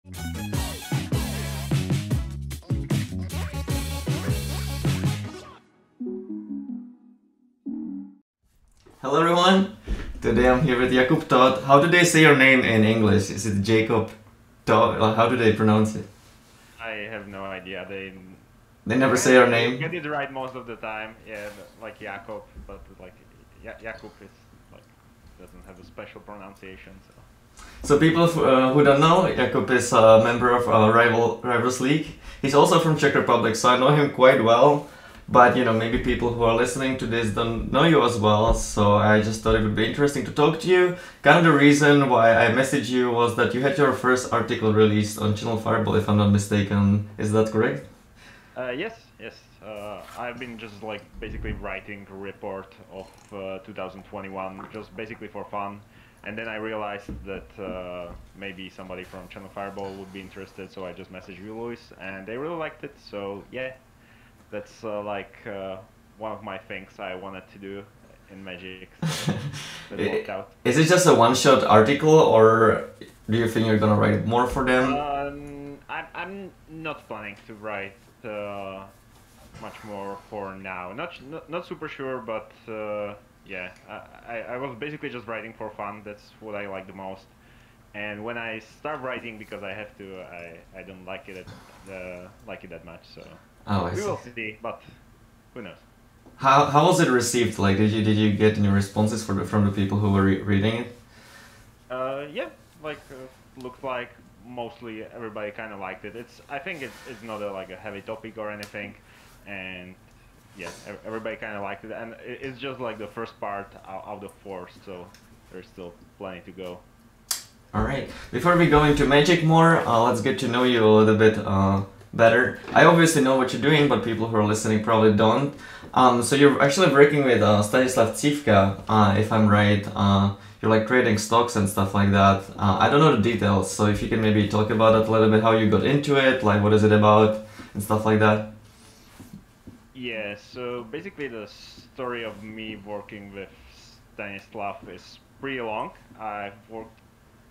Hello everyone, today I'm here with Jakub Tóth. How do they say your name in English? Is it Jakub Tóth? Or how do they pronounce it? I have no idea. They never say your They name? get it right most of the time. Yeah, like Jakub, but like Jakub is like doesn't have a special pronunciation. So people who don't know, Jakub is a member of Rivals League. He's also from Czech Republic, so I know him quite well. But you know, maybe people who are listening to this don't know you as well, so I just thought it would be interesting to talk to you. Kind of the reason why I messaged you was that you had your first article released on Channel Fireball, if I'm not mistaken. Is that correct? Yes. I've been just like basically writing a report of 2021, just basically for fun. And then I realized that maybe somebody from Channel Fireball would be interested, so I just messaged you, Luis, and they really liked it. So yeah, that's one of my things I wanted to do in Magic. So that worked out. Is it just a one-shot article, or do you think you're gonna write more for them? I'm not planning to write much more for now. Not super sure, but yeah, I was basically just writing for fun. That's what I like the most. And when I start writing because I have to, I don't like it that much. So we will see, but who knows? How was it received? Like, did you get any responses from the people who were reading it? Yeah, like looked like mostly everybody kind of liked it. I think it's not like a heavy topic or anything, and yeah, everybody kind of liked it. And it's just like the first part out of 4, so there's still plenty to go. Alright, before we go into Magic more, let's get to know you a little bit better. I obviously know what you're doing, but people who are listening probably don't. So you're actually working with Stanislav Cívka, if I'm right. You're like trading stocks and stuff like that. I don't know the details, so if you can maybe talk about it a little bit, how you got into it, like what is it about, and stuff like that. Yeah, so basically the story of me working with Stanislav is pretty long. I've worked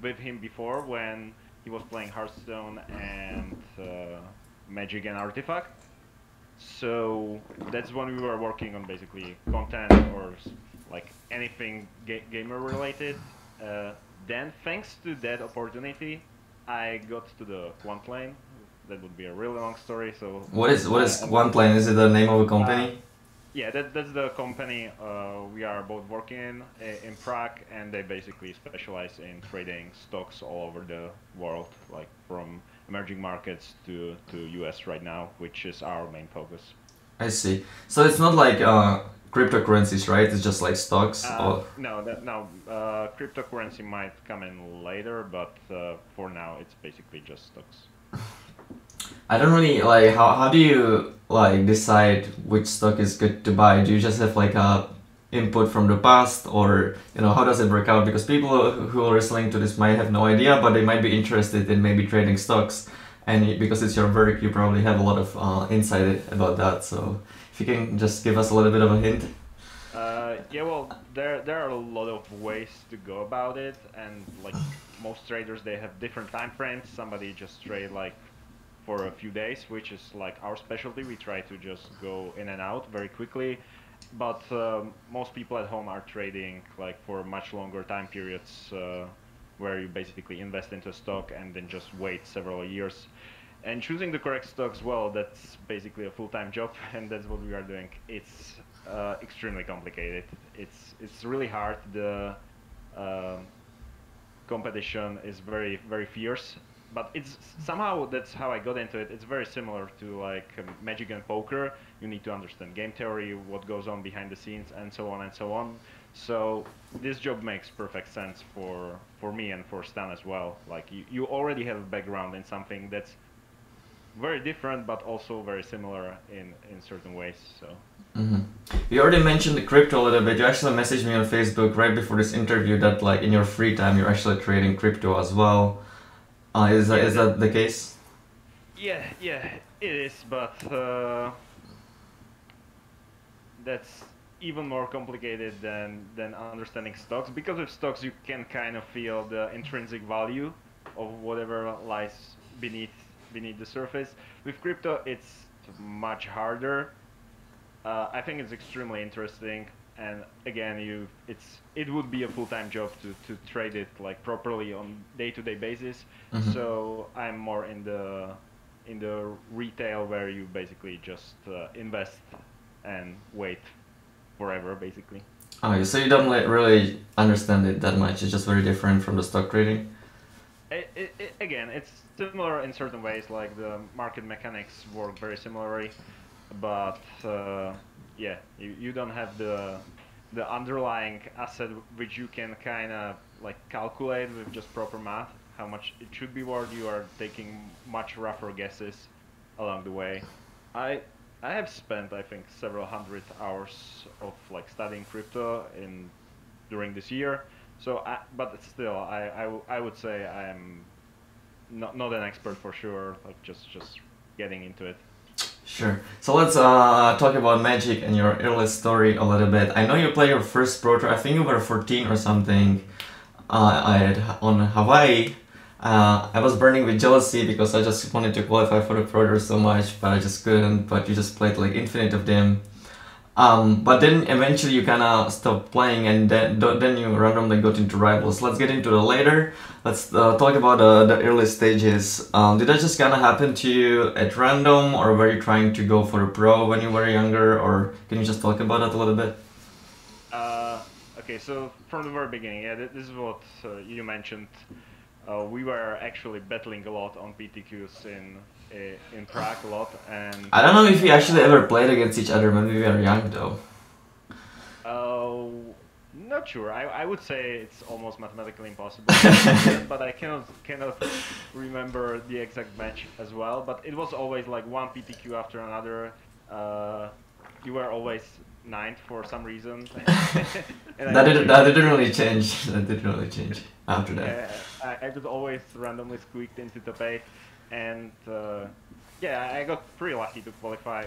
with him before when he was playing Hearthstone and Magic and Artifact. So that's when we were working on basically content or like anything gamer related. Then thanks to that opportunity, I got to the Quant lane. That would be a really long story. So what is Quant lane? Is it the name of a company? Yeah, that's the company we are both working in Prague, and they basically specialize in trading stocks all over the world, like from emerging markets to US right now, which is our main focus. I see. So it's not like cryptocurrencies, right? It's just like stocks? No, cryptocurrency might come in later, but for now it's basically just stocks. I don't really like how do you like decide which stock is good to buy? Do you just have like a input from the past, or you know, how does it work out? Because people who are listening to this might have no idea, but they might be interested in maybe trading stocks, and because it's your work, you probably have a lot of insight about that. So if you can just give us a little bit of a hint. Yeah, well, there are a lot of ways to go about it, and like most traders, they have different time frames. Somebody just trade like for a few days, which is like our specialty. We try to just go in and out very quickly, but most people at home are trading like for much longer time periods, where you basically invest into a stock and then just wait several years. And choosing the correct stocks, well, that's basically a full-time job, and that's what we are doing. It's extremely complicated. It's really hard. The competition is very, very fierce. But it's somehow, that's how I got into it. It's very similar to like Magic and poker. You need to understand game theory, what goes on behind the scenes, and so on and so on. So this job makes perfect sense for me and for Stan as well. Like you already have a background in something that's very different, but also very similar in certain ways. So. Mm-hmm. You already mentioned the crypto a little bit. You actually messaged me on Facebook right before this interview that like in your free time you're actually trading crypto as well. Is that the case? Yeah, it is, but that's even more complicated than understanding stocks. Because with stocks, you can kind of feel the intrinsic value of whatever lies beneath the surface. With crypto, it's much harder. I think it's extremely interesting, and again, it would be a full-time job to trade it like properly on day-to-day basis. So I'm more in the retail where you basically just invest and wait forever, basically. Oh, so you don't like really understand it that much. It's just very different from the stock trading. Again, it's similar in certain ways. Like the market mechanics work very similarly, but yeah, you don't have the underlying asset which you can kind of like calculate with just proper math how much it should be worth. You are taking much rougher guesses along the way. I I have spent, I think, several hundred hours of like studying crypto in during this year. So, but still, I would say I am not an expert for sure. Like just getting into it. Sure. So let's talk about Magic and your early story a little bit. I know you played your first Pro Tour. I think you were 14 or something. On Hawaii. I was burning with jealousy because I just wanted to qualify for the Pro Tour so much, but I just couldn't. But you just played like infinite of them. But then eventually you kind of stopped playing, and then you randomly got into Rivals. Let's get into the later. Let's talk about the early stages. Did that just kind of happen to you at random, or were you trying to go for a pro when you were younger, or can you just talk about that a little bit? Okay, so from the very beginning, yeah, this is what you mentioned. We were actually battling a lot on PTQs in Prague a lot, and I don't know if we actually ever played against each other when we were young, though. Not sure. I would say it's almost mathematically impossible, but I cannot remember the exact match as well. But it was always like one PTQ after another. You were always ninth for some reason. And That didn't really change. That didn't really change after that. I just always randomly squeaked into top 8, and yeah, I got pretty lucky to qualify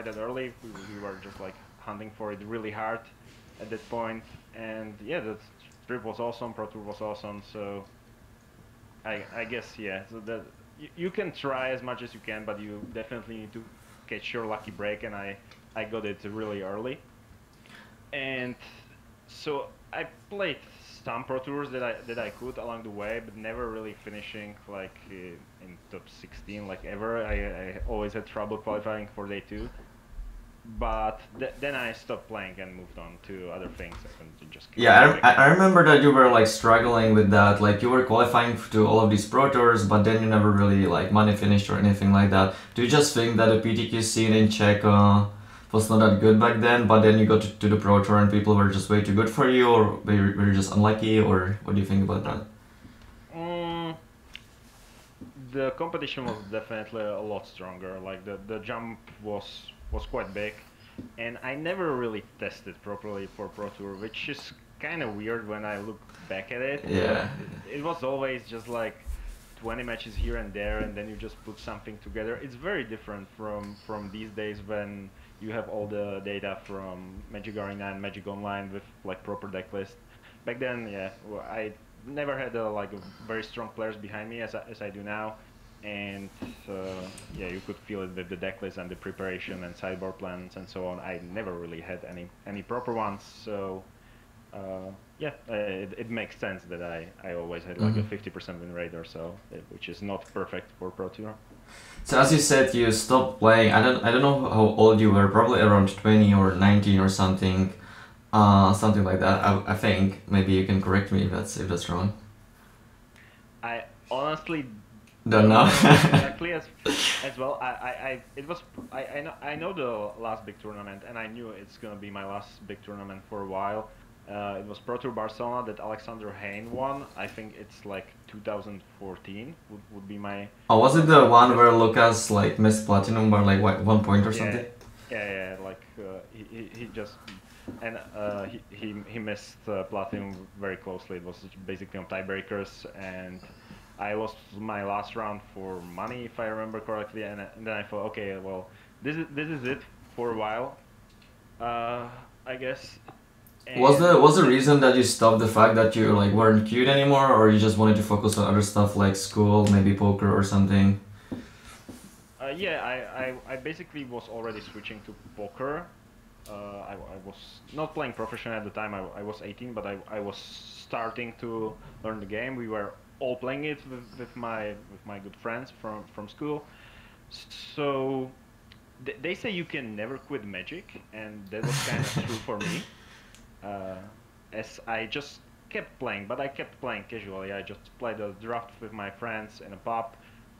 that early. We were just like hunting for it really hard at that point, and yeah, the trip was awesome. Pro Tour was awesome. So I guess yeah. So that you can try as much as you can, but you definitely need to catch your lucky break, and I got it really early. And so I played some Pro Tours that I could along the way, but never really finishing like in top 16 like ever. I always had trouble qualifying for day 2. But then I stopped playing and moved on to other things and just yeah. I remember that you were like struggling with that. Like you were qualifying to all of these Pro Tours, but then you never really like money finished or anything like that. Do you just think that the PTQ scene in Czech was not that good back then, but then you got to the Pro Tour and people were just way too good for you, or were you just unlucky, or what do you think about that? The competition was definitely a lot stronger. Like the jump was quite big, and I never really tested properly for Pro Tour, which is kind of weird when I look back at it. Yeah. It was always just like 20 matches here and there, and then you just put something together. It's very different from these days when you have all the data from Magic Arena and Magic Online with like proper deck list. Back then, yeah, well, I never had like very strong players behind me as I do now, and yeah, you could feel it with the deck list and the preparation and sideboard plans and so on. I never really had any proper ones, so yeah, it makes sense that I always had like a 50% win rate or so, which is not perfect for Pro Tour. So as you said, you stopped playing. I don't know how old you were. Probably around 20 or 19 or something, something like that. I think maybe you can correct me if that's wrong. I honestly don't know exactly as well. I know the last big tournament, and I knew it's gonna be my last big tournament for a while. It was Pro Tour Barcelona that Alexander Hayne won. I think it's like 2014 would be my... Oh, was it the one where Lucas like missed platinum by like what, 1 point or something? Yeah, like he just... And he missed platinum very closely. It was basically on tiebreakers, and I lost my last round for money, if I remember correctly. And then I thought, okay, well, this is it for a while, I guess. Was the reason that you stopped the fact that you like weren't cute anymore, or you just wanted to focus on other stuff like school, maybe poker or something? Yeah, I basically was already switching to poker. I was not playing professionally at the time. I was 18, but I was starting to learn the game. We were all playing it with my good friends from school. So they say you can never quit Magic, and that was kind of true for me. Uh, as I just kept playing, but I kept playing casually. I just played a draft with my friends in a pub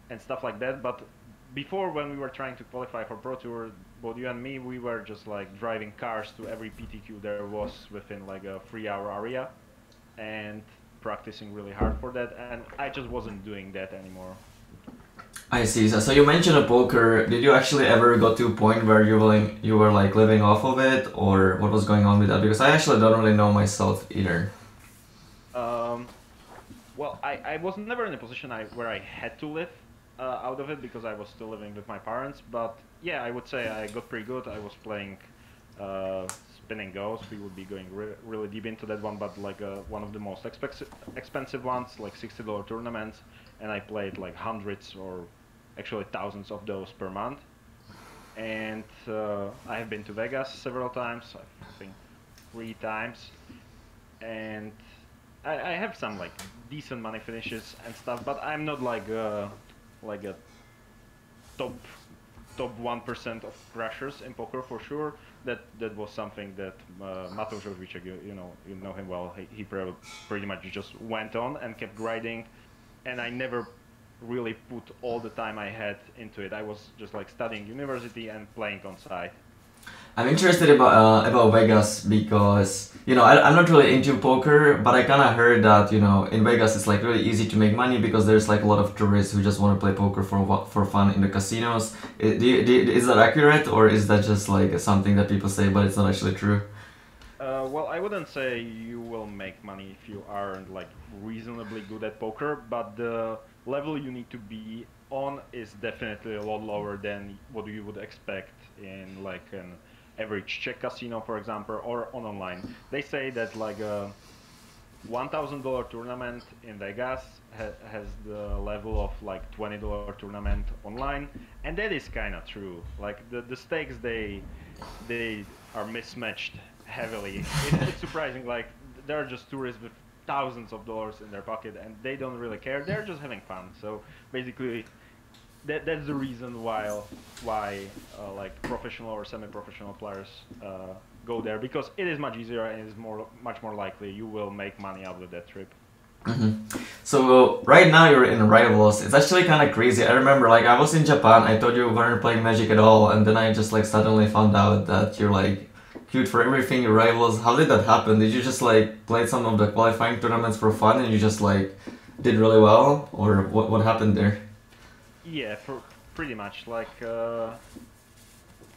and stuff like that. But before, when we were trying to qualify for Pro Tour, both you and me, we were just like driving cars to every PTQ there was within like a 3-hour area and practicing really hard for that. And I just wasn't doing that anymore. I see. So you mentioned a poker. Did you actually ever got to a point where you were like living off of it, or what was going on with that? Because I actually don't really know myself either. Um, well, I was never in a position where I had to live out of it because I was still living with my parents. But yeah, I would say I got pretty good. I was playing spin and goes. We would be going really deep into that one, but like one of the most expensive ones, like $60 tournaments, and I played like hundreds or actually thousands of those per month. And I have been to Vegas several times, I think 3 times, and I have some like decent money finishes and stuff, but I'm not like a top 1% of crushers in poker for sure. That was something that Mateusz Żołwicek, you know him well. He pretty much just went on and kept grinding, and I never really put all the time I had into it. I was just like studying university and playing on side. I'm interested about Vegas because I'm not really into poker, but I kind of heard that in Vegas it's like really easy to make money because there's like a lot of tourists who just want to play poker for fun in the casinos. Is that accurate, or is that just like something that people say but it's not actually true? Well, I wouldn't say you will make money if you aren't like reasonably good at poker, but the level you need to be on is definitely a lot lower than what you would expect in like an average Czech casino, for example, or online. They say that like a $1,000 tournament in Vegas has the level of like $20 tournament online, and that is kind of true. Like the stakes they are mismatched heavily. It's surprising. Like they're just tourists with thousands of dollars in their pocket, and they don't really care. They're just having fun. So basically, that's the reason why like professional or semi-professional players go there, because it is much easier and it is much more likely you will make money out of that trip. So right now you're in Rivals. It's actually kind of crazy. I remember like I was in Japan. I thought you weren't playing Magic at all, and then I just like suddenly found out that you're like queued for everything in Rivals. How did that happen? Did you just like play some of the qualifying tournaments for fun and you just like did really well, or what happened there? Yeah, pretty much. Like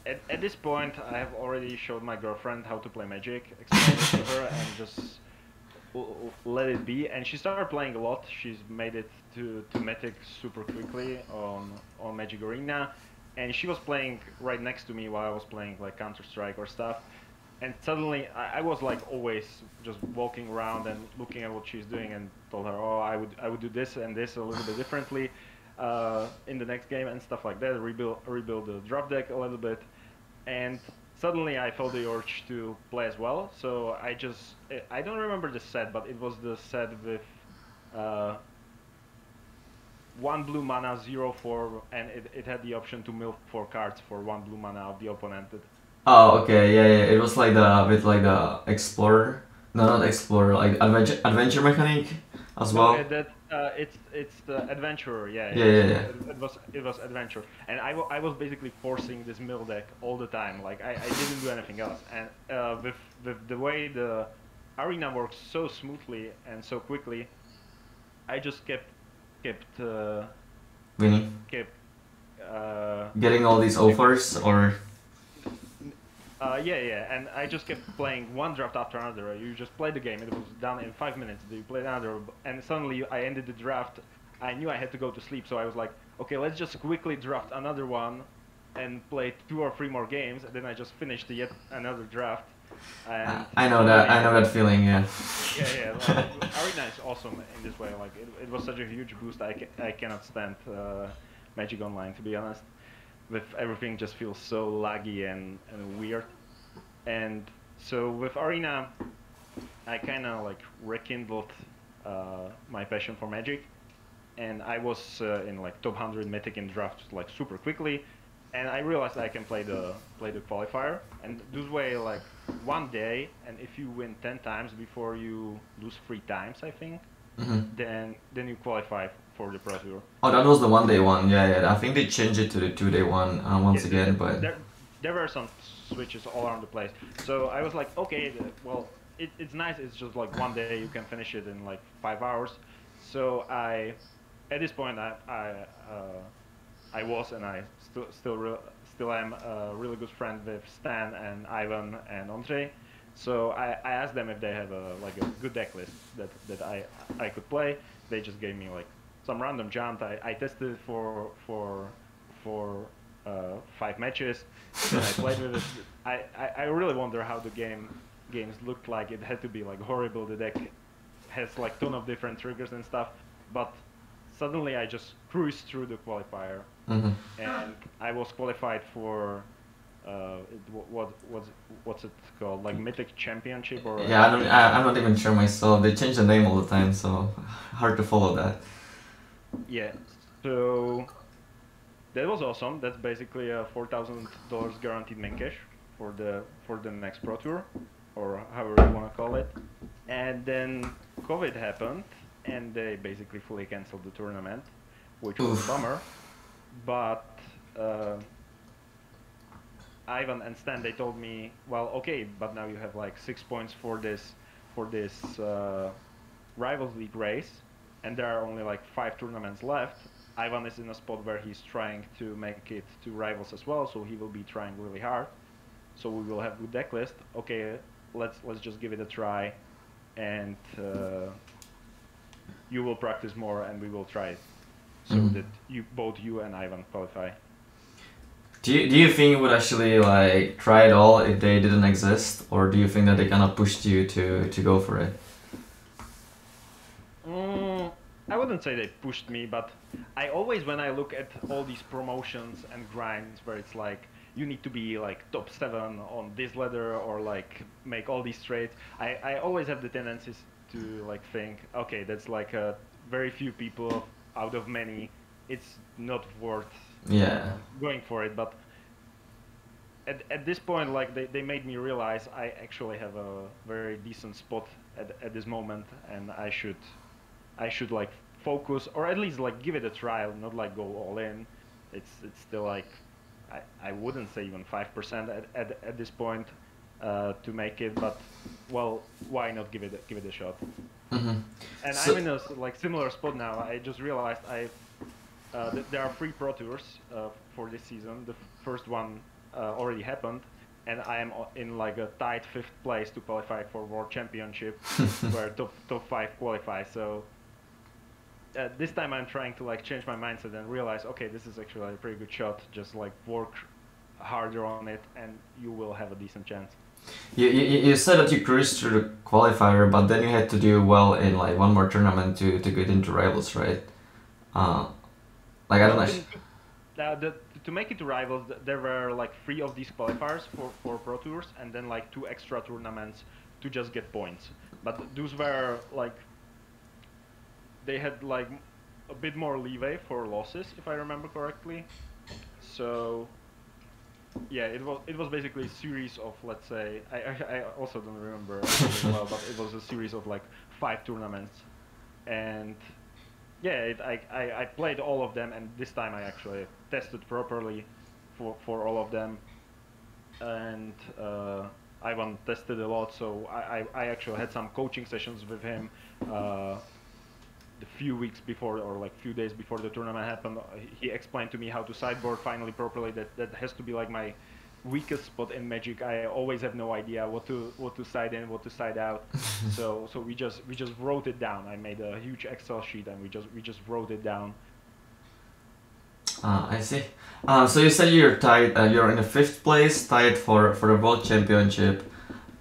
at this point, I have already showed my girlfriend how to play Magic, explained it to her, and just let it be. And she started playing a lot. She's made it to Mythic super quickly on Magic Arena, and she was playing right next to me while I was playing like Counter-Strike or stuff. And suddenly, I was like always just walking around and looking at what she's doing, and told her, oh, I would do this and this a little bit differently in the next game and stuff like that. Rebuild the drop deck a little bit, and suddenly I felt the urge to play as well. So I don't remember the set, but it was the set with 1 blue mana, 0/4, and it had the option to mill 4 cards for 1 blue mana of the opponent. Oh, okay, yeah. It was like the Explorer. No, not Explorer, like adventure mechanic as well. No, it's the Adventurer, yeah. Yeah. It was Adventure, and I was basically forcing this mill deck all the time. Like I didn't do anything else, and with the way the arena works so smoothly and so quickly, I just kept Winning. kept Getting all these offers, or yeah, and I just kept playing one draft after another. You just play the game, it was done in 5 minutes. You play another, and suddenly I ended the draft. I knew I had to go to sleep, so I was like, okay, let's just quickly draft another one and play 2 or 3 more games, and then I just finished yet another draft. And I know that. I know that feeling. Yeah. yeah. Like, Arena is awesome in this way. Like it was such a huge boost. I cannot stand Magic Online, to be honest. With everything just feels so laggy and weird. And so with Arena, I kind of like rekindled my passion for Magic, and I was in like top 100 Mythic in drafts like super quickly, and I realized I can play the qualifier, and this way like one day, and if you win 10 times before you lose 3 times, I think, then you qualify for the Pro Tour. Oh, that was the 1-day one. Yeah. I think they changed it to the 2-day one once again, but there were some switches all around the place. So I was like, okay, well, it's nice. It's just like one day you can finish it in like 5 hours. So at this point, I was and I still am a really good friend with Stan and Ivan and Andre. So I asked them if they have a good deck list that I could play. They just gave me like some random jump. I tested it for 5 matches. Then I played with it. I really wonder how the games looked like. It had to be like horrible. The deck has like ton of different triggers and stuff, but suddenly I just cruised through the qualifier, and I was qualified for what's it called, like Mythic Championship or yeah. I'm not even sure myself. They change the name all the time, so hard to follow that. Yeah, so that was awesome. That's basically a $4,000 guaranteed main cash for the next Pro Tour, or however you want to call it. And then COVID happened, and they basically fully canceled the tournament, which was a bummer. But Ivan and Stan, they told me, well, okay, but now you have like 6 points for this Rivals League race, and there are only like 5 tournaments left. Ivan is in a spot where he's trying to make it to Rivals as well, so he will be trying really hard. So we will have good deck list. Okay, let's just give it a try, and you will practice more, and we will try it, so that both you and Ivan qualify. Do you think you would actually like try it all if they didn't exist, or do you think that they kind of pushed you to go for it? I wouldn't say they pushed me, but I always, when I look at all these promotions and grinds where it's like you need to be like top 7 on this ladder or like make all these trades, I always have the tendencies to like think, okay, that's like a very few people out of many, it's not worth going for it. But at this point, like they made me realize I actually have a very decent spot at this moment, and I should like focus, or at least like give it a trial, not like go all in. It's still like I wouldn't say even 5% at this point to make it, but well, why not give it a shot? And so, I'm in a like similar spot now. I just realized there are 3 Pro Tours for this season. The first one already happened, and I am in like a tied 5th place to qualify for World Championship, where top 5 qualify. So this time I'm trying to like change my mindset and realize, okay, this is actually a pretty good shot. Just like work harder on it, and you will have a decent chance. You said that you cruised through the qualifier, but then you had to do well in like one more tournament to get into Rivals, right? Like I don't know. To make it to Rivals, there were like 3 of these qualifiers for Pro Tours, and then like 2 extra tournaments to just get points. But those were like, they had like a bit more leeway for losses, if I remember correctly. So yeah, it was basically a series of, let's say, I also don't remember really well, but it was a series of like 5 tournaments, and yeah, I played all of them, and this time I actually tested properly for all of them, and Ivan tested a lot, so I actually had some coaching sessions with him a few weeks before, or like few days before the tournament happened. He explained to me how to sideboard finally properly. That has to be like my weakest spot in Magic. I always have no idea what to side in, what to side out. so we just wrote it down. I made a huge Excel sheet, and we just wrote it down. I see. So you said you're tied. You're in the 5th place, tied for the World Championship.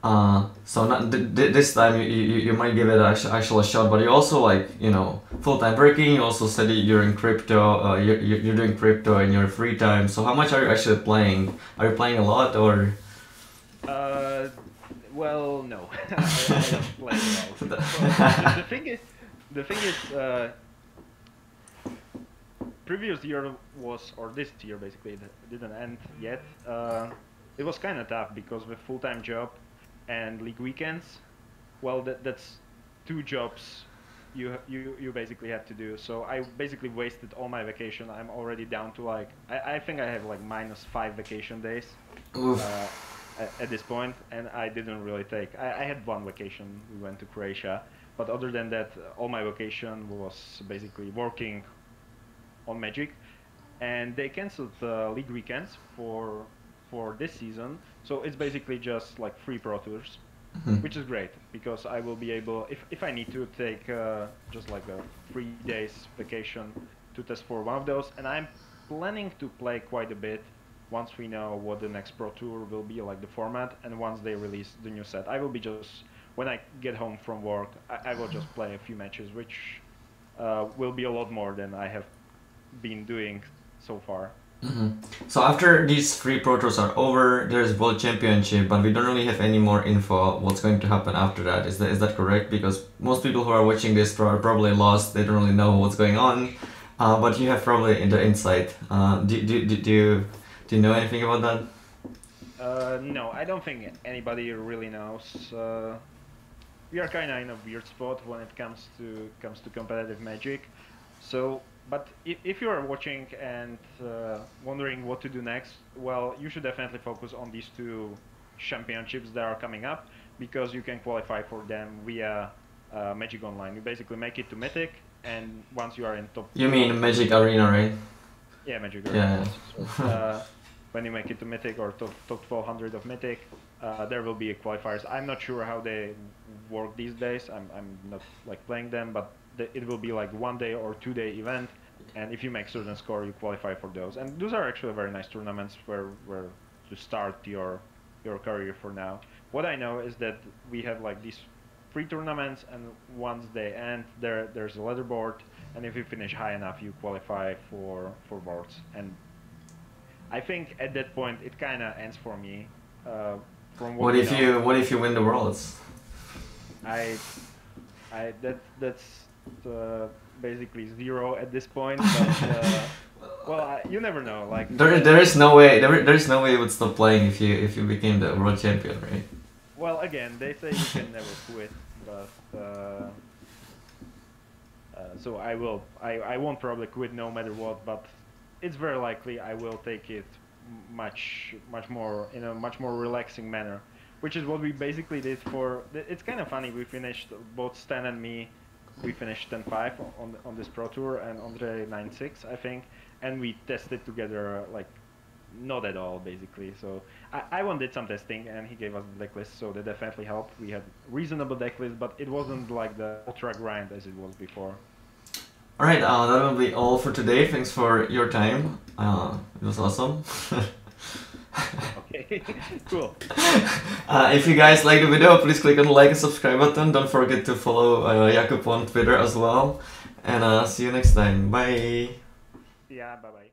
So not this time you might give it actual a shot, but you also like, you know, full-time working. You also said you're in crypto. You're doing crypto in your free time. So how much are you actually playing? Are you playing a lot or? Well, no, I don't play a lot. Well, the thing is, previous year was, or this year basically, it didn't end yet. It was kind of tough because with full-time job and league weekends, well, that's 2 jobs you basically have to do. So I basically wasted all my vacation. I'm already down to like, I think I have like -5 vacation days at this point, and I didn't really take. I had 1 vacation. We went to Croatia, but other than that, all my vacation was basically working on Magic, and they canceled league weekends for this season. So it's basically just like free Pro Tours, which is great because I will be able, if I need to, take just like a 3 days vacation to test for one of those. And I'm planning to play quite a bit once we know what the next Pro Tour will be, like the format, and once they release the new set. I will be just, when I get home from work, I will just play a few matches, which will be a lot more than I have been doing so far. So after these 3 Pro Tours are over, there's World Championship, but we don't really have any more info what's going to happen after that. Is that correct? Because most people who are watching this are probably lost. They don't really know what's going on. But you have probably the insight. Do you know anything about that? No, I don't think anybody really knows. We are kind of in a weird spot when it comes to competitive Magic. So, but if you are watching and wondering what to do next, well, you should definitely focus on these 2 championships that are coming up, because you can qualify for them via Magic Online. You basically make it to Mythic, and once you are in top... You mean Magic Arena, right? Yeah, Magic Arena. Yeah. So, when you make it to Mythic or top 1200 of Mythic, there will be qualifiers. I'm not sure how they work these days. I'm not like playing them, but it will be like 1 day or 2 day event, and if you make certain score, you qualify for those. And those are actually very nice tournaments where to start your career for now. What I know is that we have like these 3 tournaments, and once they end, there's a leaderboard, and if you finish high enough, you qualify for boards. And I think at that point it kind of ends for me. From what if you win the Worlds? That's basically 0 at this point. But, well, you never know. Like there is no way you would stop playing if you became the world champion, right? Well, again, they say you can never quit, but so I won't probably quit no matter what. But it's very likely I will take it much more in a much more relaxing manner, which is what we basically did for. It's kind of funny. We finished, both Stan and me, we finished 10-5 on this Pro Tour, and Andre 9-6, I think, and we tested together like not at all basically. So I did some testing, and he gave us the deck list, so that definitely helped. We had reasonable deck list, but it wasn't like the ultra grind as it was before. Alright, that will be all for today. Thanks for your time. It was awesome. Okay, cool. If you guys like the video, please click on the like and subscribe button. Don't forget to follow Jakub on Twitter as well. And see you next time. Bye. Yeah, bye bye.